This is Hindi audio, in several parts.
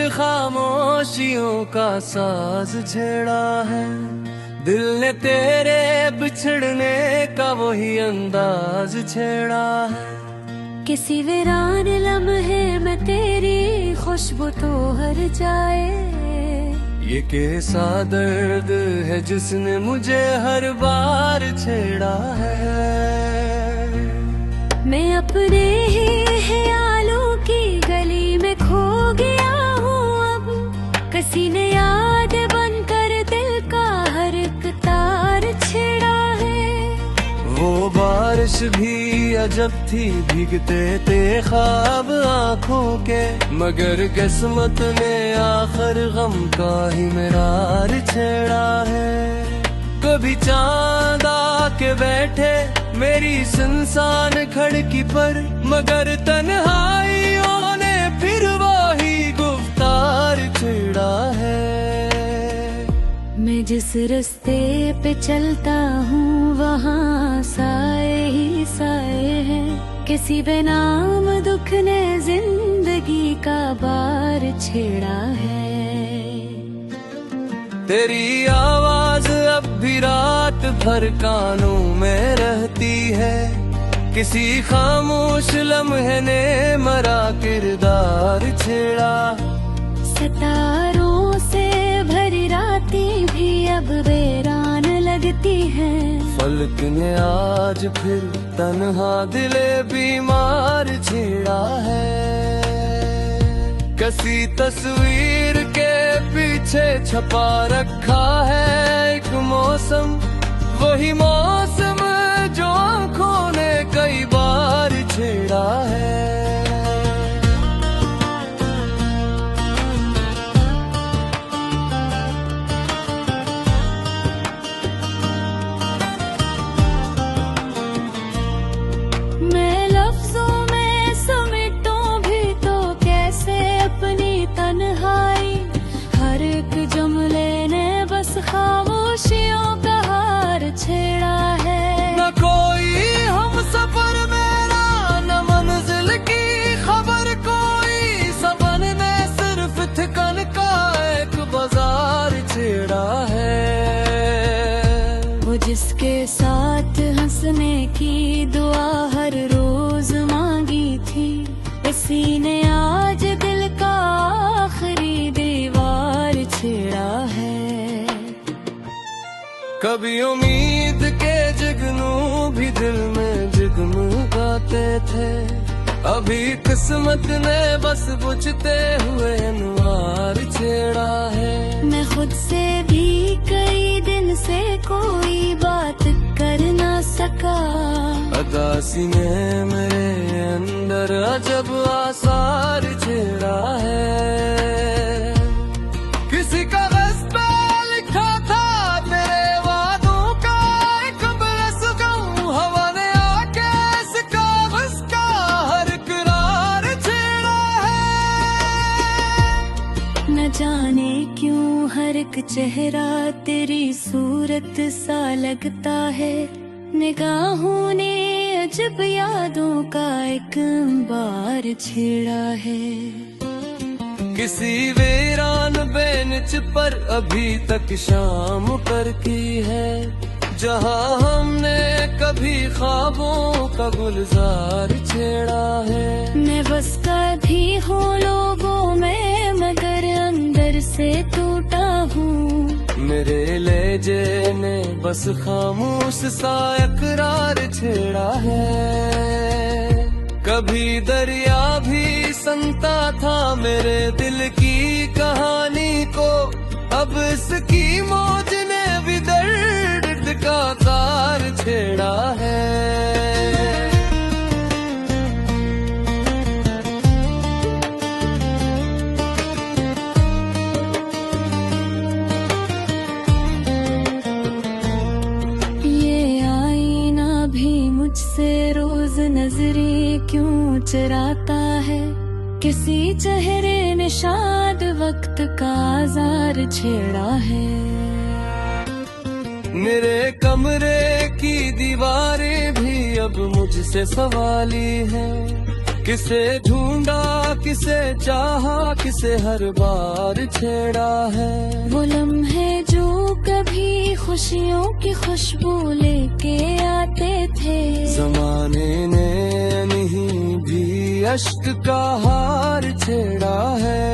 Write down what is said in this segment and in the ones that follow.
खामोशियों का साज छेड़ा है। दिल ने तेरे बिछड़ने का वही अंदाज छेड़ा है। किसी वीरान लम्हे में तेरी खुशबू तो हर जाए। ये कैसा दर्द है जिसने मुझे हर बार छेड़ा है। मैं अपने ही ख्यालों की गली में खो गया हूँ अब। किसी ने याद बनकर दिल का हर एक तार छेड़ा है। वो बारिश भी अजब थी, भीगते थे ख्वाब आँखों के, मगर किस्मत ने आखिर गम का ही मेरार छेड़ा है। कभी चांद आके बैठे मेरी सुनसान खिड़की पर, मगर तन्हाइयों ने फिर वही गुफ्तार छेड़ा है। मैं जिस रास्ते पे चलता हूँ वहाँ साए ही साए हैं। किसी बेनाम दुख ने जिंदगी का बार छेड़ा है। तेरी आवाज अब भी रात भर कानों में रहती है। किसी खामोश लम्हे ने मरा किरदार छेड़ा। सितारों से भरी रातें भी अब वीरान लगती हैं। फलक ने आज फिर तन्हा दिले बीमार छेड़ा है। किसी तस्वीर के पीछे छपा रखा है एक मौसम, वही मौसम जो आँखों ने कई बार छेड़ा है। मैं लफ्जों में समेटूं भी तो कैसे अपनी तन्हाई। हर एक जुमले ने बस खामोशियों का हार छेड़ा है। न कोई हम सफर मेरा, न मंजिल की खबर कोई, सबन ने सिर्फ ठिकान का एक बाजार छेड़ा है। वो जिसके साथ हंसने की दुआ हर रोज मांगी थी, इसी ने आज दिल का आखिरी दीवार छेड़ा है। कभी उम्मीद के जुगनू भी दिल में जगमगाते थे, अभी किस्मत ने बस बुझते हुए अनवार छेड़ा है। मैं खुद से भी कई दिन से कोई बात कर ना सका। अदासी ने मेरे अंदर अजब आसार छेड़ा है। किसी कागज पे लिखा था तेरे वादों का एक बरसगम, हवा ने आके इस कागज का हर करार छेड़ा है। न जाने क्यों हर एक चेहरा तेरी सूरत सा लगता है। निगाहों ने अजब यादों का एक बार छेड़ा है। किसी वीरान बेंच पर अभी तक शाम पर की है, जहां हमने कभी ख्वाबों का गुलजार छेड़ा है। मैं बस कभी हूँ लोगों में मगर अंदर से टूटा हूँ। मेरे लहजे ने बस खामोश सा इकरार छेड़ा है। कभी दरिया भी सुनता था मेरे दिल की कहानी को, अब इसकी मौज ने भी दर्द का तार छेड़ा है। मुझसे रोज नजरें क्यों चराता है। किसी चेहरे ने शाद वक्त का आज़ार छेड़ा है। मेरे कमरे की दीवारें भी अब मुझसे सवाली हैं। किसे ढूंढा किसे चाहा किसे हर बार छेड़ा है। वो लम्हे जो कभी खुशियों की खुशबू लेके आते थे, जमाने ने नहीं भी अश्क का हार छेड़ा है।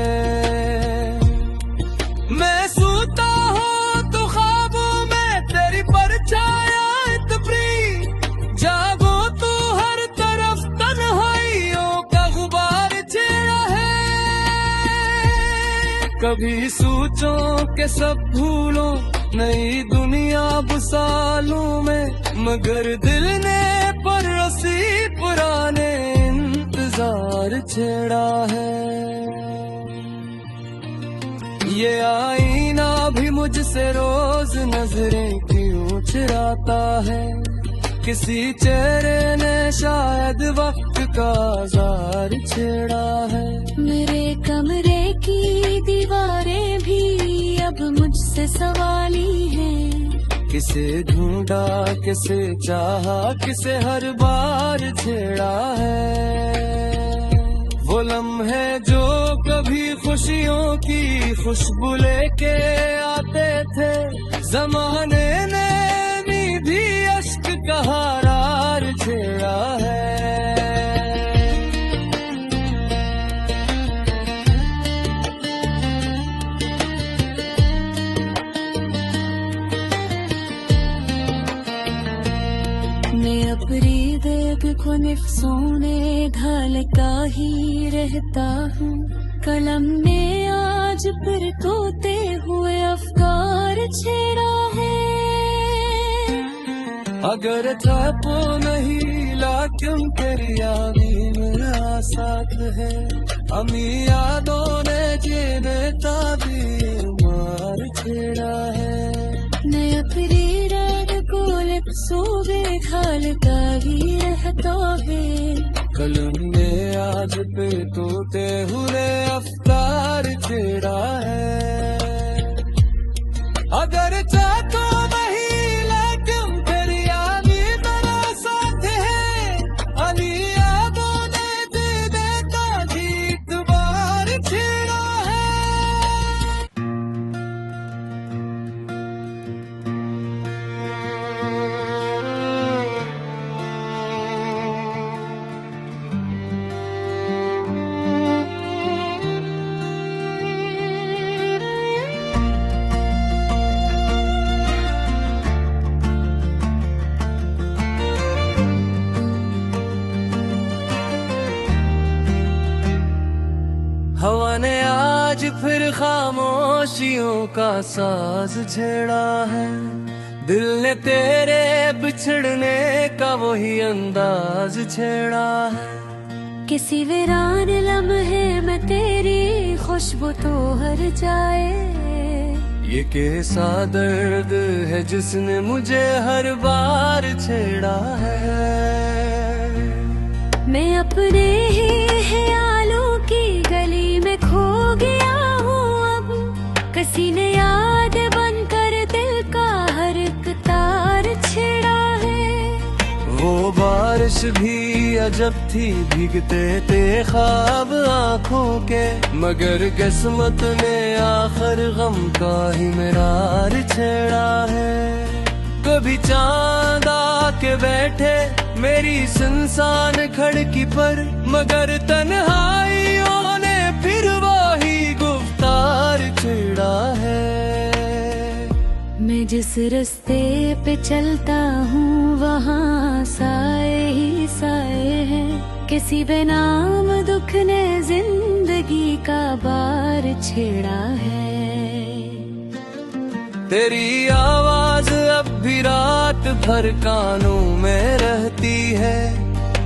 मैं सोता हूँ तो ख्वाबों में तेरी परछाया इतनी, जागो तो हर तरफ तन्हाइयों का गुबार छेड़ा है। कभी सोचो के सब भूलो नई दुनिया बसालूं में, मगर दिल ने परसी पुराने इंतजार छेड़ा है। ये आईना भी मुझसे रोज नजरें क्यों चुराता है, किसी चेहरे ने शायद वक्त का जार छेड़ा है। मेरे कमरे की दीवारें भी अब मुझसे सवाली हैं, किसे ढूंढा किसे चाहा किसे हर बार छेड़ा है। वो लम्हे जो कभी खुशियों की खुशबू लेके आते थे, जमाने ने भी अश्क का हार छेड़ा है। मैं अपनी देख को निफ्सोने ढाल का ही रहता हूँ, कलम ने आज फिर तोते हुए अफकार छेड़ा है। अगर था तो नहीं लाकिन तेरी यादी मेरा साथ है, हमी यादों ने जीने का भी मार छेड़ा है। मैं अपनी रात को सूबे खाल का ही रहता है, कलम ने आज पे तोते हुए अफ्तार छेड़ा है। अगर चाह तो नहीं लेकिन तेरी यादी मेरा साथ है, अली यादों ने जीने का जीत बार छेड़ा है। हवा ने आज फिर खामोशियों का साज छेड़ा है, दिल ने तेरे बिछड़ने का वही अंदाज छेड़ा है। किसी वीरान लम्हे में तेरी खुशबू तो हर जाए, ये कैसा दर्द है जिसने मुझे हर बार छेड़ा है। मैं अपने ही ख्यालों की गली में खो गया हूँ अब, किसी ने याद बनकर दिल का हर एक तार छेड़ा है। वो बारिश भी अजब थी भीगते थे ख्वाब आँखों के, मगर किस्मत ने आखिर गम का ही मिरार छेड़ा है। कभी चांद आके बैठे मेरी सुनसान खिड़की पर, मगर तन्हाइयों ने फिर वही गुफ्तार छेड़ा है। मैं जिस रास्ते पे चलता हूँ वहाँ साए ही साए हैं, किसी बेनाम दुख ने जिंदगी का बार छेड़ा है। तेरी आवाज अब भी रात भर कानों में रहती है,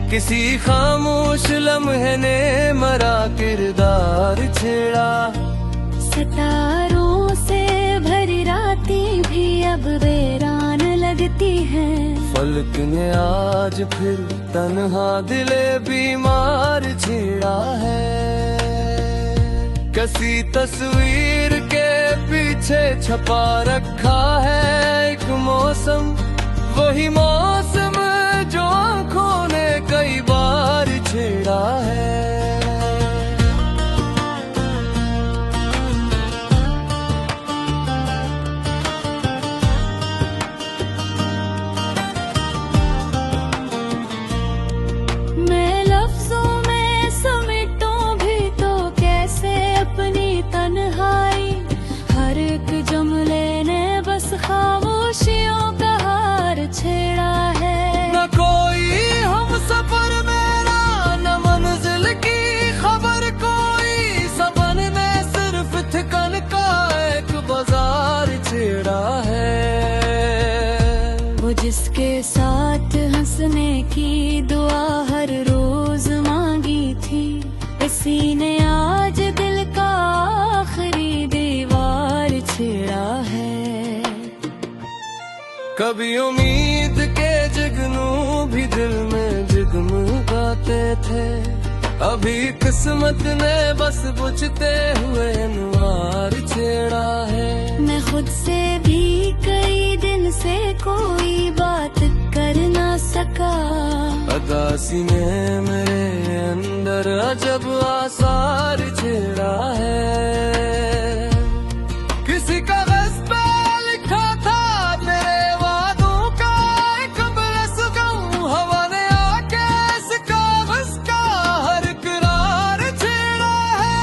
किसी खामोश लम्हे ने मरा किरदार छेड़ा। सितारों से भरी रातें भी अब वीरान लगती हैं, फलक ने आज फिर तन्हा दिले बीमार छेड़ा है। किसी तस्वीर के पीछे छपा रखा है एक मौसम, वही मौसम जो आँखों ने कई बार छेड़ा छेड़ा है। मैं लफ्जों में समेटूं भी तो कैसे अपनी तन्हाई, हर एक जुमले ने बस खामोशियों का हार छेड़ा है। न कोई हम सफर मेरा, न मंजिल की खबर कोई, सबन ने सिर्फ ठिकन का एक बाजार छेड़ा है। वो जिसके साथ हंसने की दुआ हर रोज मांगी थी, इसी ने आज दिल का आखिरी दीवार छेड़ा है। कभी उम्मीद के जुगनू भी दिल में जगमगाते थे, अभी किस्मत ने बस बुझते हुए अनुहार छेड़ा है। मैं खुद से भी कई दिन से कोई बात कर ना सका, अदासी ने मेरे अंदर अजब आसार छेड़ा है। किसी कागज पे लिखा था मेरे वादों का एक बरसगां, हवा ने आके इस कागज का हर करार छेड़ा है।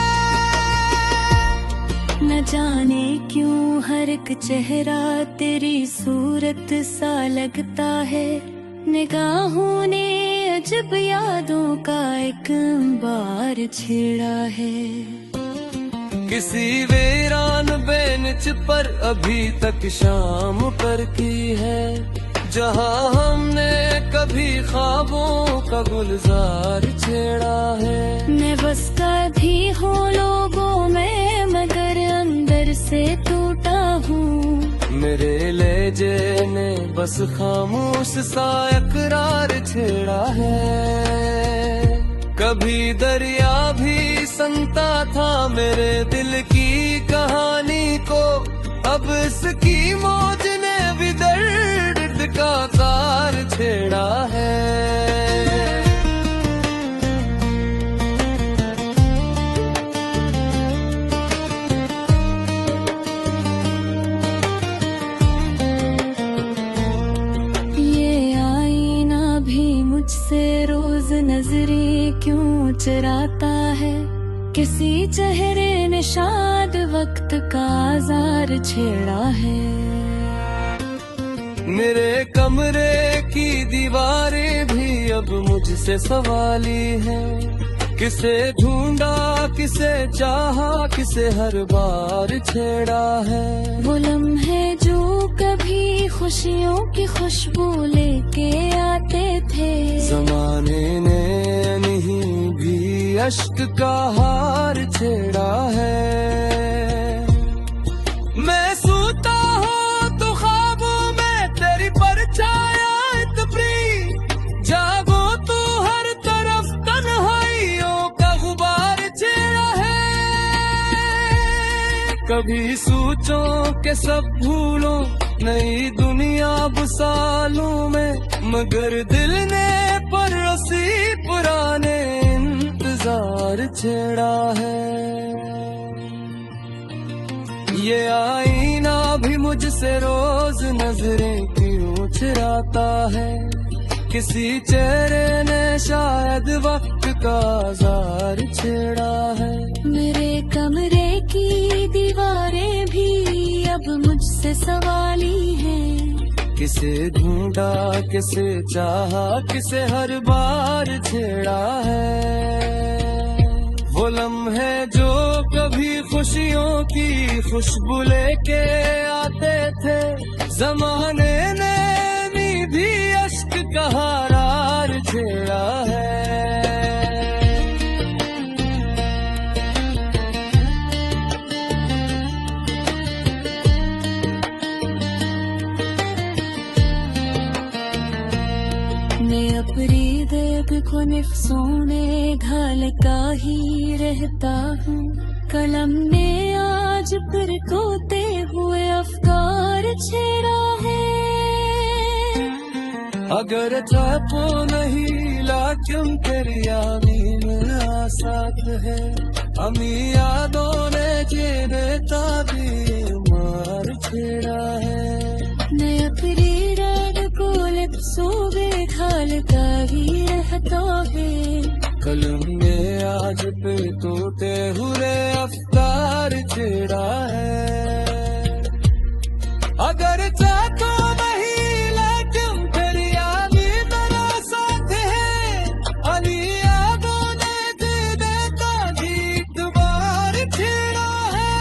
न जाने क्यों हर एक चेहरा तेरी सूरत सा लगता है, निगाहों ने अजब यादों का एक अंबार छेड़ा है। किसी वीरान बेंच पर अभी तक शाम पर की है, जहां हमने कभी ख्वाबों का गुलजार छेड़ा है। मैं बस कभी हूँ लोगों में मगर अंदर से टूटा हूँ, मेरे लहजे ने बस खामोश सा इकरार छेड़ा है। कभी दरिया भी सुनता था मेरे दिल की कहानी को, अब इसकी मौज ने भी दर्द का कार छेड़ा है। मुझसे रोज नजरें क्यों चुराता है, किसी चेहरे ने शाद वक्त का आज़ार छेड़ा है। मेरे कमरे की दीवारें भी अब मुझसे सवाली हैं, किसे ढूंढा किसे चाहा किसे हर बार छेड़ा है। वो लम्हे जो कभी खुशियों की खुशबू लेके आते थे, जमाने ने नहीं भी अश्क का हार छेड़ा है। मैं सूता हूँ तो ख्वाबों में तेरी परछाया इतनी, जागो तो हर तरफ तन्हाइयों का गुबार छेड़ा है। कभी सोचो के सब भूलो नई दुनिया बसालूं में, मगर दिल ने परोसी पुराने इंतजार छेड़ा है। ये आईना भी मुझसे रोज नजरें क्यों चुराता है, किसी चेहरे ने शायद वक्त का आज़ार छेड़ा है। मेरे कमरे की दीवारें भी अब मुझसे सवाली हैं, किसे ढूंढा किसे चाहा किसे हर बार छेड़ा है। वो लम्हे जो कभी खुशियों की खुशबू लेके आते थे, जमाने ने भी अश्क का हार छेड़ा है। मैं अपनी देख को निफ्सोने घाल का ही रहता हूँ, कलम ने आज फिर कोते हुए अफकार छेड़ा है। अगर चापो नहीं लाक्यों तेरियामी में साथ है अमी यादों ने जेने ताबी मार छेड़ा है नया पीराड कोलत सोबे खालता ही रहता है कलम में आज पे तोते हुए अफ्तार छेड़ा है अगर चाहतो नहीं लेकिन फिर यामी मेरा साथ है अली यादों ने दे देता गीत बार छेड़ा है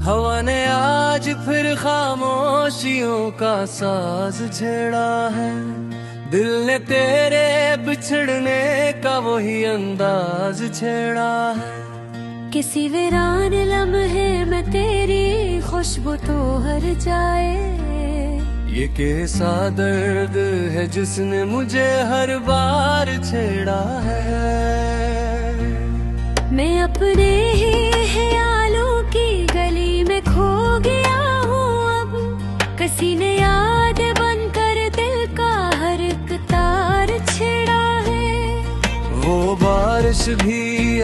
हवा ने आज फिर खामोशियों का साज छेड़ा है दिल ने तेरे बिछड़ने का वही अंदाज छेड़ा है किसी वीरान लम्हे में तेरी खुशबू तो हर जाए ये कैसा दर्द है जिसने मुझे हर बार छेड़ा है मैं अपने ही ख्यालों की गली में खो गया हूँ अब किसी ने याद बनकर दिल का हर एक तार छेड़ा है वो बारिश भी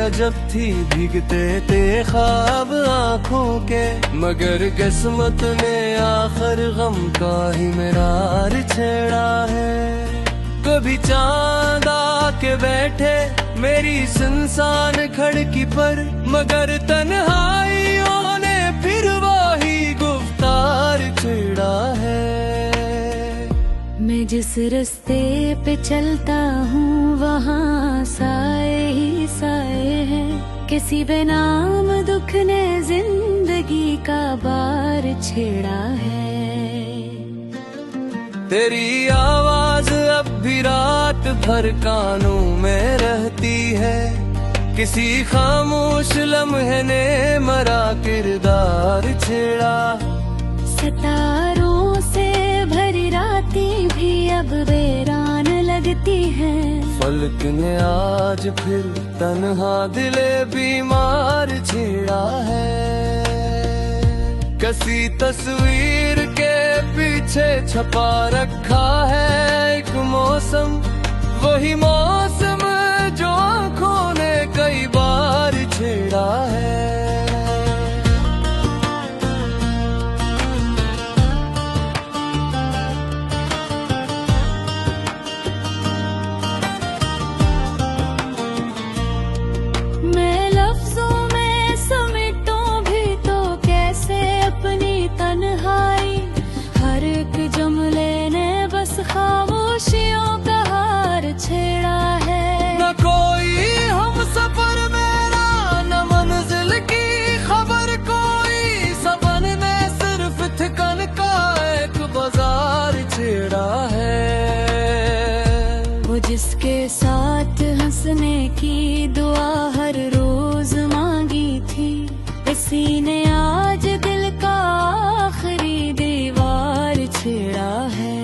अजब थी भीगते थे ख्वाब आँखों के मगर किस्मत ने आखिर गम का ही मेरार छेड़ा है कभी चांद आके बैठे मेरी सुनसान खड़की पर मगर तन्हाइयों ने फिर वही गुफ्तार छेड़ा है मैं जिस रास्ते पे चलता हूँ वहाँ साए ही साए हैं किसी बेनाम दुख ने जिंदगी का बार छेड़ा है तेरी आवाज अब भी रात भर कानों में रहती है किसी खामोश लम्हे ने मरा किरदार छेड़ा सितारों से भरी रातें भी अब वीरान लगती हैं फलक ने आज फिर तन्हा दिले बीमार छेड़ा है किसी तस्वीर के पीछे छपा रखा है एक मौसम वही मौसम जो आँखों ने कई बार छेड़ा है मैं लफ्जों में समेटूं भी तो कैसे अपनी तन्हाई हर एक जुमले ने बस खामोशियों का हार छेड़ा है न कोई हम सफर मेरा न मंजिल की खबर कोई सबन ने सिर्फ ठिकान का एक बाजार छेड़ा है वो जिसके साथ हंसने की दुआ हर रोज मांगी थी इसी ने आज दिल का आखिरी दीवार छेड़ा है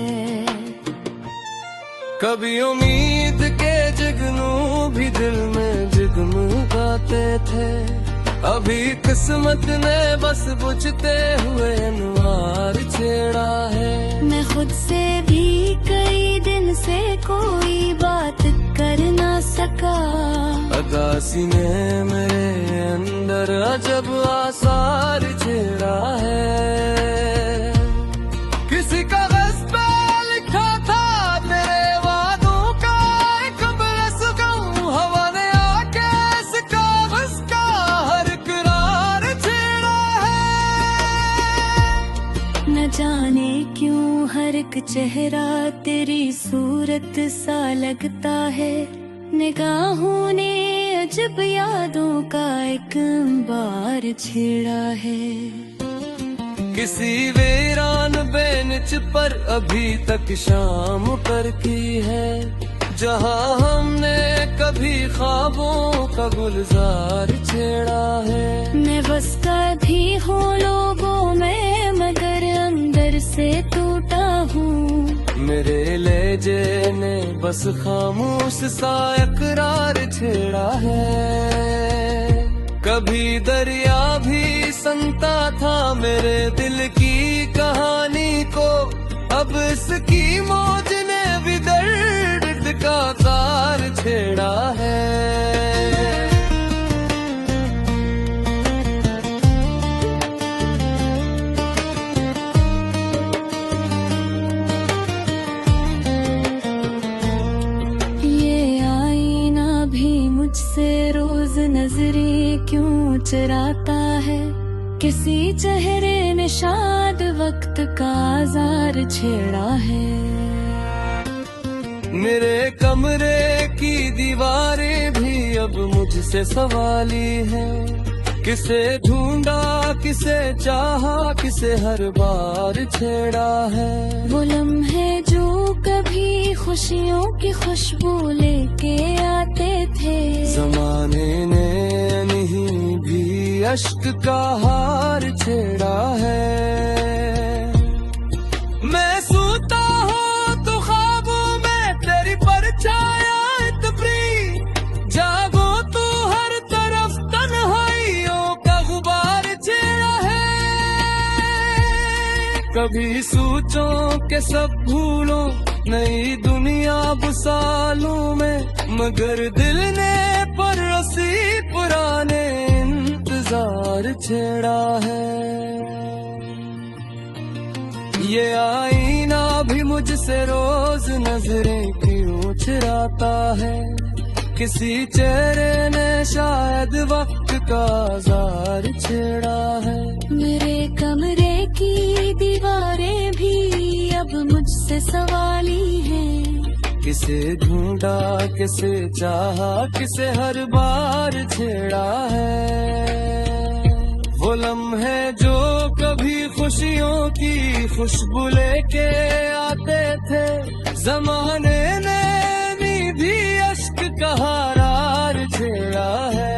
कभी उम्मीद के जगनू भी दिल में जगमगाते थे अभी किस्मत ने बस बुझते हुए अनुहार छेड़ा है मैं खुद से भी कई दिन से कोई बात कर ना सका अदासी ने मेरे अंदर अजब आसार छेड़ा है किसी कागज पे लिखा था तेरे वादों का एक बरस गम हवा ने आके इस कागज का हर करार छेड़ा है न जाने क्यों हर एक चेहरा तेरी सूरत सा लगता है निगाहों ने अजब यादों का एक बार छेड़ा है किसी वीरान बेंच पर अभी तक शाम पर की है जहाँ हमने कभी ख्वाबों का गुलजार छेड़ा है। मैं बसता भी हूँ लोगों में मगर अंदर से टूटा हूँ। मेरे लहजे ने बस खामोश सा इकरार छेड़ा है। कभी दरिया भी सुनता था मेरे दिल की कहानी को, अब इसकी मौज ने भी दर्द का तार छेड़ा है। ये आईना भी मुझसे रोज नजरें क्यों चुराता है। किसी चेहरे ने शायद वक्त का आज़ार छेड़ा है। मेरे कमरे की दीवारें भी अब मुझसे सवाली हैं। किसे ढूंढा, किसे चाहा, किसे हर बार छेड़ा है। वो लम्हे जो कभी खुशियों की खुशबू लेके आते थे, जमाने ने नहीं भी अश्क का हार छेड़ा है। मैं सोता हूँ तो ख्वाबों में तेरी परछाया इतनी, जागो तो हर तरफ तन्हाइयों का गुबार छेड़ा है। कभी सोचो के सब भूलो नई दुनिया बुसालूं में, मगर दिल ने पर रसी पुराने इंतजार छेड़ा है। ये आईना भी मुझसे रोज नजरें क्यों चुराता है। किसी चेहरे ने शायद वक्त का आज़ार छेड़ा है। मेरे कमरे की दीवारें भी अब मुझसे सवाली हैं। किसे ढूंढा, किसे चाहा, किसे हर बार छेड़ा है। वो लम्हे जो कभी खुशियों की खुशबू लेके आते थे, जमाने ने भी अश्क का हार छेड़ा है।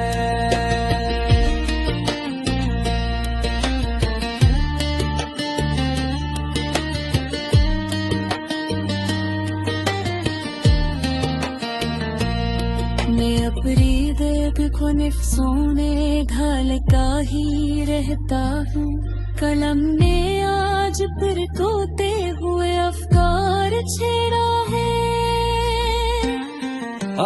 मैं अपनी दर्द को निफ्सों में ढाल का ही रहता हूँ। कलम ने आज फिर तोते हुए अफकार छेड़ा है।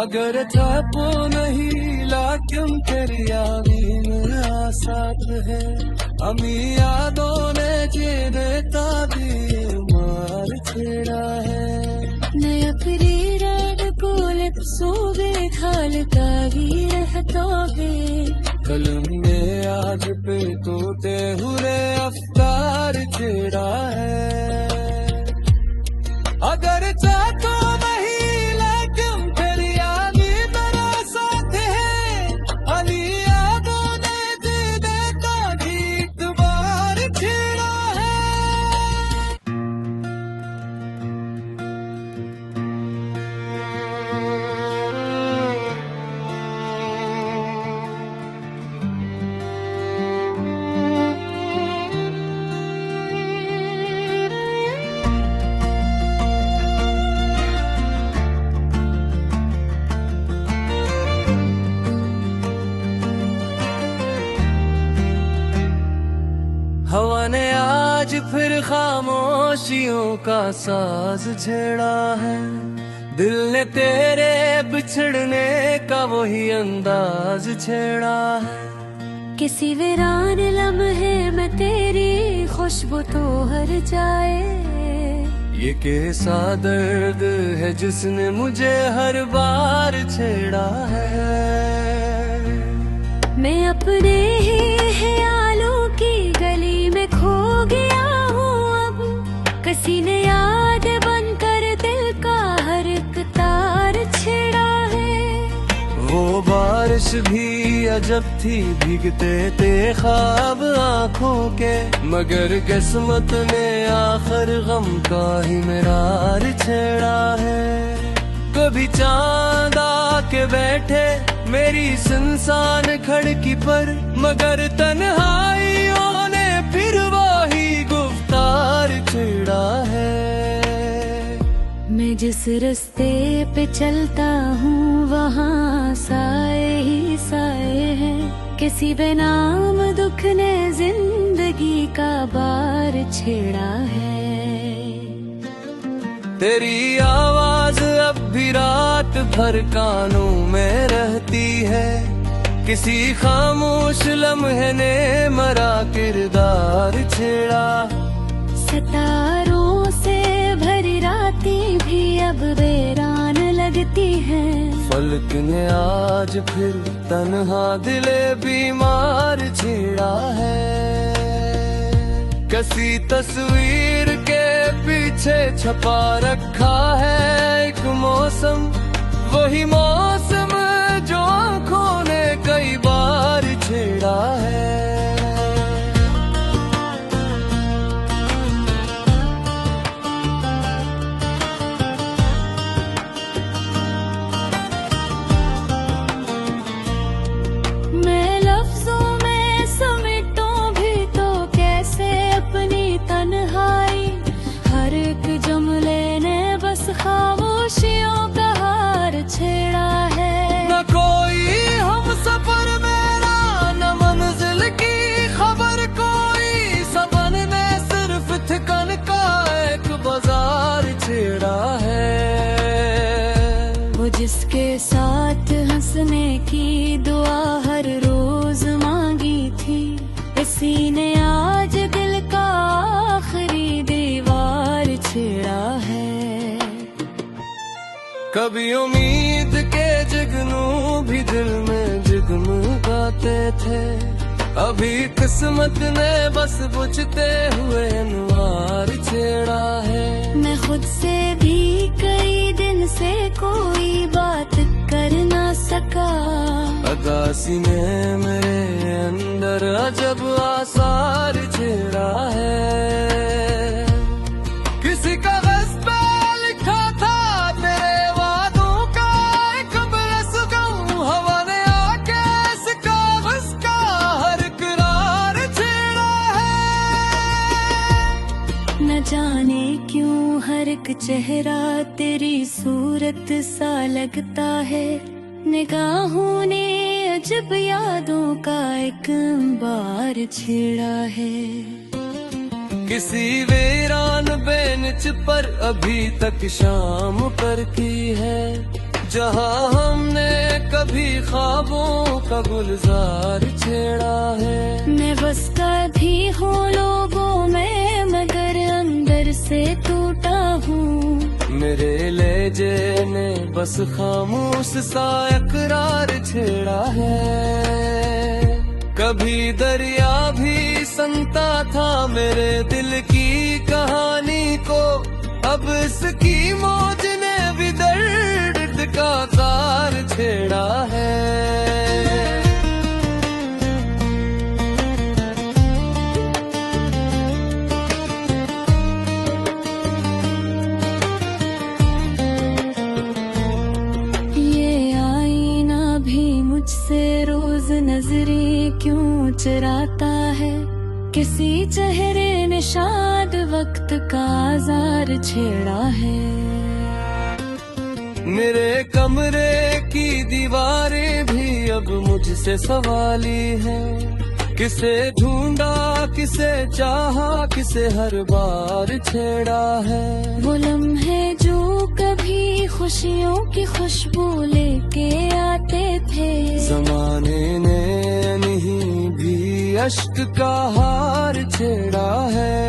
अगर छापो नहीं लाकिन तेरी यादी में आसात है। अमी यादों ने देता भी मार छेड़ा है। मैं अपनी रात को लिप्सों में ढाल का ही रहता है। कलम ने आज पे तोते हुए अफ्तार छेड़ा है। अगर चाहतो नहीं लेकिन तेरी यादी मेरा साथ है। अली यादों ने दे देता गीत बार छेड़ा है। हवा ने आज फिर खामोशियों का साज छेड़ा है। दिल ने तेरे बिछड़ने का वही अंदाज छेड़ा है। किसी वीरान लम्हे में तेरी खुशबू तो हर जाए। ये कैसा दर्द है जिसने मुझे हर बार छेड़ा है। मैं अपने ही ख्यालों की गली में खो गया हूँ अब। किसी ने याद बनकर दिल का हर एक तार छेड़ा है। वो बारिश भी अजब थी, भीगते थे ख्वाब आँखों के, मगर किस्मत ने आखिर गम का ही मिरार छेड़ा है। कभी चांद आके बैठे मेरी सुनसान खिड़की पर, मगर तन्हाइयों ने फिर वही गुफ्तार छेड़ा है। मैं जिस रास्ते पे चलता हूँ वहाँ साए ही साए हैं, किसी बेनाम दुख ने जिंदगी का बार छेड़ा है। तेरी आवाज अब भी रात भर कानों में रहती है, किसी खामोश लम्हे ने मरा किरदार छेड़ा। सितारों से भरी रातें भी अब वीरान लगती हैं, फलक ने आज फिर तन्हा दिले बीमार छेड़ा है। किसी तस्वीर के पीछे छपा रखा है एक मौसम, वही मौसम जो आँखों ने कई बार छेड़ा है। मैं लफ्जों में समेटूं भी तो कैसे अपनी तन्हाई, हर एक जुमले ने बस खामोशियों का हार छेड़ा है। न कोई हम सफर मेरा, न मंजिल की खबर कोई, सबन ने सिर्फ ठिकान का एक बाजार छेड़ा है। वो जिसके साथ हंसने की दुआ हर रोज मांगी थी, इसी ने आज दिल का आखिरी दीवार छेड़ा है। कभी उम्मीद के जगनू भी दिल में जगमगाते थे, अभी किस्मत ने बस बुझते हुए अनवार छेड़ा है। मैं खुद से भी कई दिन से कोई बात कर ना सका, अदासी ने मेरे अंदर अजब आसार छेड़ा है। किसी कागज पे लिखा था तेरे वादों का एक बरसगम, हवा ने आके इस कागज का हर करार छेड़ा है। न जाने क्यों हर एक चेहरा तेरी सूरत सा लगता है, निगाहों ने अजब यादों का एक अंबार छेड़ा है। किसी वीरान बेंच पर अभी तक शाम करती है, जहाँ हमने कभी ख्वाबों का गुलजार छेड़ा है। मैं बस कभी हूँ लोगों में मगर अंदर से टूटा हूँ, मेरे लहजे ने बस खामोश सा इकरार छेड़ा है। कभी दरिया भी सुनता था मेरे दिल की कहानी को, अब इसकी मौज ने भी दर्द का तार छेड़ा है। मुझसे रोज नजरें क्यों चुराता है, किसी चेहरे ने शाद वक्त का आज़ार छेड़ा है। मेरे कमरे की दीवारें भी अब मुझसे सवाली है, किसे ढूंढा किसे चाहा किसे हर बार छेड़ा है। वो लम्हे जो कभी खुशियों की खुशबू लेके आते थे, जमाने ने नहीं भी अश्क का हार छेड़ा है।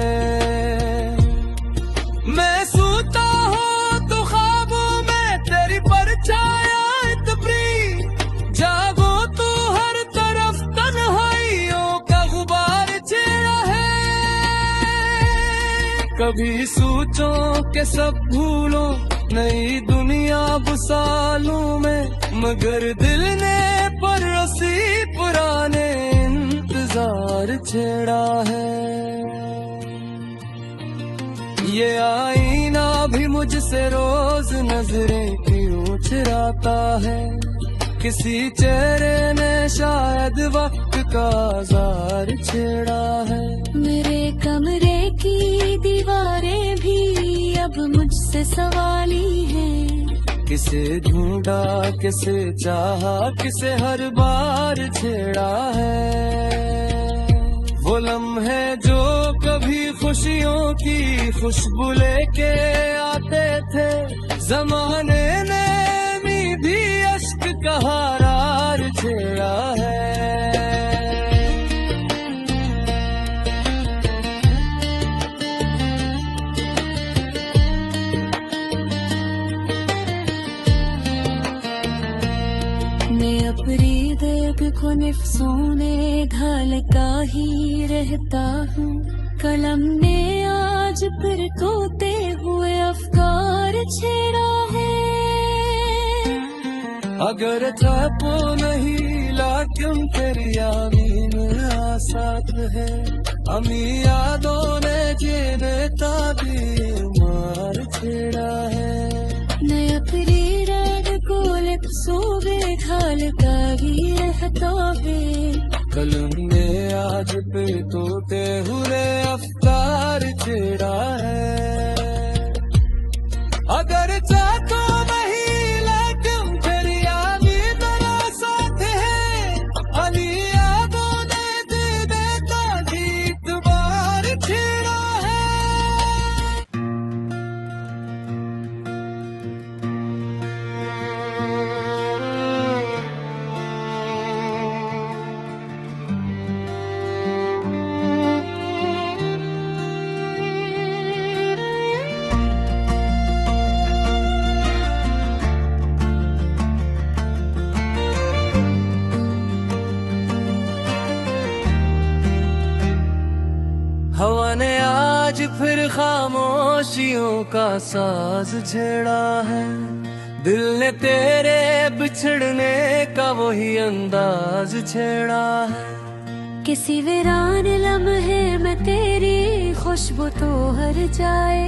मैं सोता हूँ तो ख्वाबों में तेरी परछाया इतनी, जागो तो हर तरफ तन्हाइयों का गुबार छेड़ा है। कभी सोचो के सब भूलो नई दुनिया बसालूं में, मगर दिल ने परसी पुराने इंतजार छेड़ा है। ये आईना भी मुझसे रोज नजरें क्यों चुराता है। किसी चेहरे ने शायद वक्त का जार छेड़ा है। मेरे कमरे की दीवारें भी अब मुझसे सवाली हैं। किसे ढूंढा, किसे चाहा, किसे हर बार छेड़ा है। वो लम्हे जो कभी खुशियों की खुशबू लेके आते थे, जमाने ने भी अश्क का हार छेड़ा है। मैं अपनी दर्द को निफ्सों में ढालता ही रहता हूँ। कलम ने आज फिर तोते हुए अफकार छेड़ा है। अगर छापो नहीं लाकिन तेरी यामीन आसात है। अमी यादों ने जीने ताबीर छेड़ा है। मैं अपनी रात को लिप्सों में ढालता ही रहता है। कलम ने आज पे तोते हुए अफ्तार छेड़ा है। अगर चाहतो नहीं लेकिन तेरी यामी मेरा साथ है। अली यादों ने दे देता गीत बार छेड़ा है। हवा ने आज फिर खामोशियों का साज छेड़ा है। दिल ने तेरे बिछड़ने का वही अंदाज छेड़ा है। किसी वीरान लम्हे में तेरी खुशबू तो हर जाए।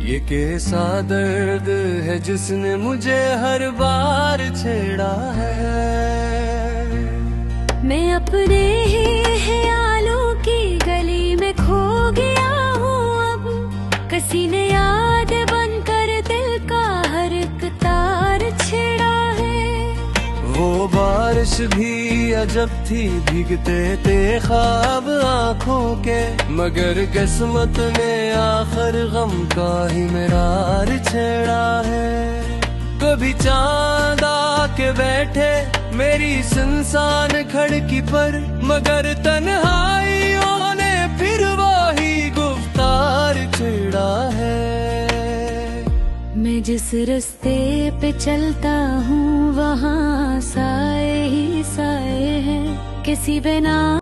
ये कैसा दर्द है जिसने मुझे हर बार छेड़ा है। मैं अपने ही ख्यालों की गली में खो गया हूँ अब। किसी ने याद बनकर दिल का हर एक तार छेड़ा है। वो बारिश भी अजब थी, भीगते थे ख्वाब आँखों के, मगर किस्मत ने आखिर गम का ही मेरार छेड़ा है। कभी चांद आके बैठे मेरी सुनसान खिड़की पर, मगर तन्हाइयों ने फिर वही गुफ्तार छेड़ा है। मैं जिस रास्ते पे चलता हूँ वहाँ साए ही साए हैं। किसी बिना